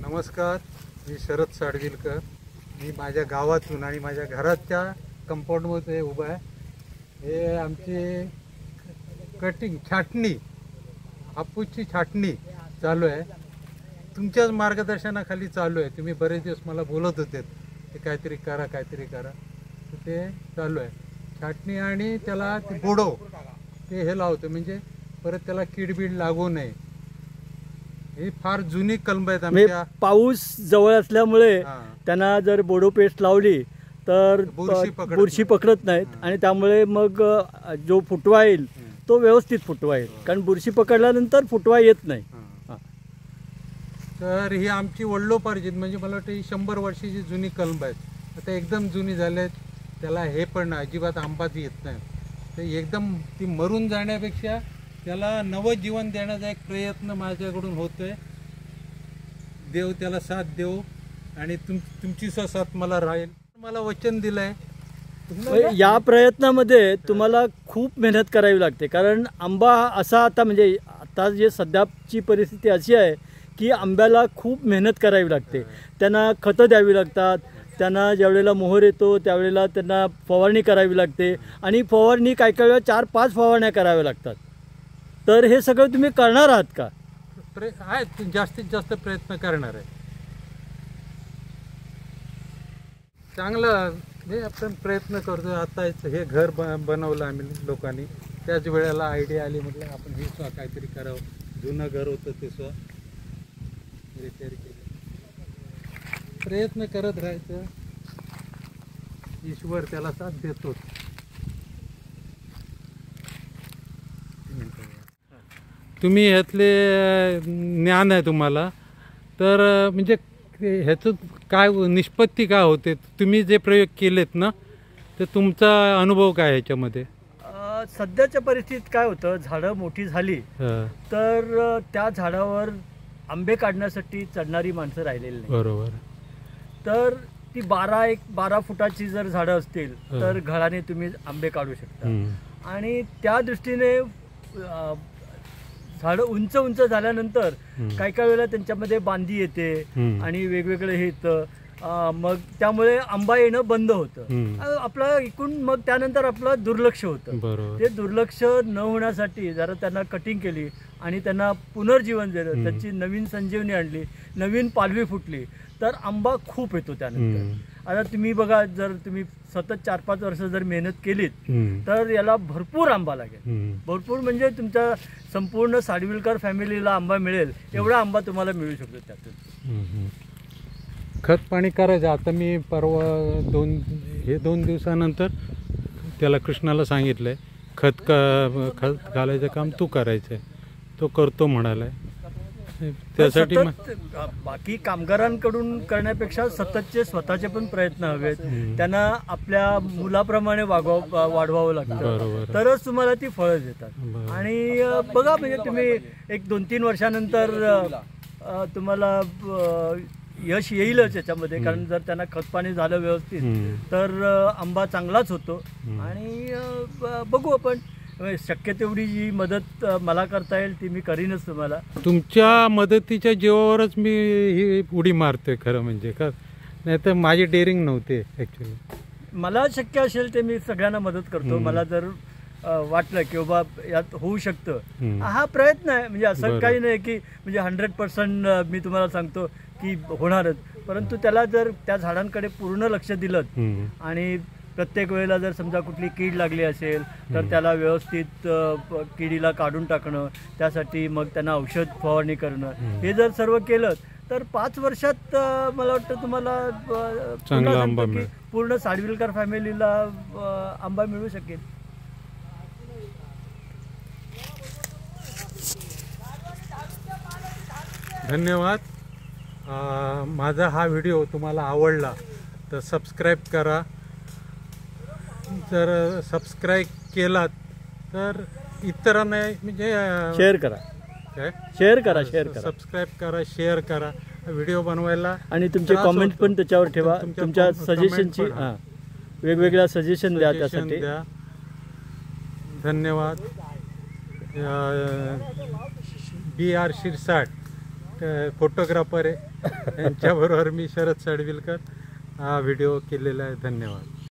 नमस्कार, मी शरद साडगिलकर. मी माझ्या गावातून आणि माझ्या घराच्या कंपाऊंडमध्ये उभा आहे. हे आमची छाटणी हापूसची छाटणी चालू आहे. तुमच्याच मार्गदर्शनाखाली चालू आहे. तुम्ही बरेच दिवस मला बोलत होते की काहीतरी करा तर ते चालू आहे छाटणी. आणि त्याला ते बोडो ते हे लावतो म्हणजे परत त्याला कीडबीड लागू नये. ही फार जुनी कलम आहेत आमच्या. पाऊस जवळ असल्यामुळे त्यांना जर बोडो पेस्ट लावली तर बुरशी पकडत नाहीत आणि त्यामुळे मग जो फुटवा येईल तो व्यवस्थित फुटवा येईल, कारण बुरशी पकडल्यानंतर फुटवा येत नाही. तर ही आमची वडिलोपार्जित म्हणजे मला वाटतं ही 100 वर्षाची जुनी कलम आहेत. आता एकदम जुनी झाले आहेत, त्याला हे पण अजिबात आंबाच येत नाही. तर एकदम ती मरून जाण्यापेक्षा त्याला नवं जीवन देण्याचा एक प्रयत्न माझ्याकडून होतोय. देव त्याला साथ देव आणि तुमची साथ मला राहील. मला वचन दिलंय. या प्रयत्नामध्ये तुम्हाला खूप मेहनत करावी लागते, कारण आंबा असा आता म्हणजे आता जे सध्याची परिस्थिती अशी आहे की आंब्याला खूप मेहनत करावी लागते. त्यांना खतं द्यावी लागतात, त्यांना ज्यावेळेला मोहर येतो त्यावेळेला त्यांना फवारणी करावी लागते आणि फवारणी काही वेळेला 4-5 फवारण्या कराव्या लागतात. तर हे सगळं तुम्ही करणार आहात का? जास्तीत जास्त प्रयत्न करणार आहे. चांगलं हे आपण प्रयत्न करतो. आता हे घर बनवलं आम्ही लोकांनी. त्याच वेळेला आयडिया आली, म्हटलं आपण हे काहीतरी करावं. जुनं घर होतं ते रिपेअर केलं. प्रयत्न करत राहायचं, ईश्वर त्याला साथ देतो. तुम्ही ह्यातले ज्ञान आहे तुम्हाला, तर म्हणजे ह्याचं काय निष्पत्ती काय होते? तुम्ही जे प्रयोग केलेत ना, तर तुमचा अनुभव काय ह्याच्यामध्ये? सध्याच्या परिस्थितीत काय होतं, झाडं मोठी झाली तर त्या झाडावर आंबे काढण्यासाठी चढणारी माणसं राहिलेली नाही. बरोबर. तर ती 12 फुटाची जर झाडं असतील तर घराने तुम्ही आंबे काढू शकता. आणि त्या दृष्टीने झाडं उंच झाल्यानंतर काही वेळेला त्यांच्यामध्ये बांधी येते आणि वेगवेगळं हे येतं. मग त्यामुळे आंबा येणं बंद होतं. आपलं एकूण मग त्यानंतर आपलं दुर्लक्ष होतं. ते दुर्लक्ष न होण्यासाठी जरा त्यांना कटिंग केली आणि त्यांना पुनर्जीवन दिलं, त्यांची नवीन संजीवनी आणली, नवीन पालवी फुटली, तर आंबा खूप येतो त्यानंतर. आता तुम्ही बघा, जर तुम्ही सतत 4-5 वर्ष जर मेहनत केलीत तर याला भरपूर आंबा लागेल. भरपूर म्हणजे तुमच्या संपूर्ण साडविलकर फॅमिलीला आंबा मिळेल एवढा आंबा तुम्हाला मिळू शकतो त्यातून. खत पाणी करायचं. आता मी परवा 2 दिवसानंतर त्याला कृष्णाला सांगितलंय खत घालायचं काम तू करायचंय. तो करतो म्हणालाय. त्यासाठी बाकी कामगारांकडून करण्यापेक्षा सततचे स्वतःचे पण प्रयत्न हवेत. त्यांना आपल्या मुलाप्रमाणे वाढवावं लागतं, तरच तुम्हाला ती फळं देतात. आणि बघा, म्हणजे तुम्ही एक 2-3 वर्षानंतर तुम्हाला यश येईलच याच्यामध्ये, कारण जर त्यांना खतपाणी झालं व्यवस्थित तर आंबा चांगलाच होतो. आणि बघू, आपण शक्य तेवढी जी मदत मला करता येईल ती मी करीनच तुम्हाला. तुमच्या मदतीच्या जीवावरच मी ही उडी मारतोय खरं म्हणजे. का नाही तर माझी डेअरिंग नव्हते ॲक्च्युली. मला शक्य असेल ते मी सगळ्यांना मदत करतो. मला जर वाटलं की बाबा यात होऊ शकतं, हा प्रयत्न आहे. म्हणजे असं काही नाही की म्हणजे 100% मी तुम्हाला सांगतो की होणारच. परंतु त्याला जर त्या झाडांकडे पूर्ण लक्ष दिलं आणि प्रत्येक वेळेला जर समजा कुठली कीड लागली असेल तर त्याला व्यवस्थित किडीला काढून टाकणं, त्यासाठी मग त्यांना औषध फवारणी करणं, हे जर सर्व केलं तर 5 वर्षात मला वाटतं तुम्हाला चांगला आंबा मिळेल. पूर्ण साडविलकर फॅमिलीला आंबा मिळू शकेल. धन्यवाद. माझा हा व्हिडिओ तुम्हाला आवडला तर सबस्क्राईब करा. जर सबस्क्राईब केलात तर इतरांना म्हणजे शेअर करा. सबस्क्राईब करा, शेअर करा. व्हिडिओ बनवायला आणि तुमचे कमेंट पण त्याच्यावर ठेवा. तुमच्या सजेशनची वेगवेगळ्या सजेशन द्या, त्यासाठी द्या. धन्यवाद. BR शिरसाट फोटोग्राफर आहे यांच्याबरोबर मी शरद साडविलकर हा व्हिडिओ केलेला आहे. धन्यवाद.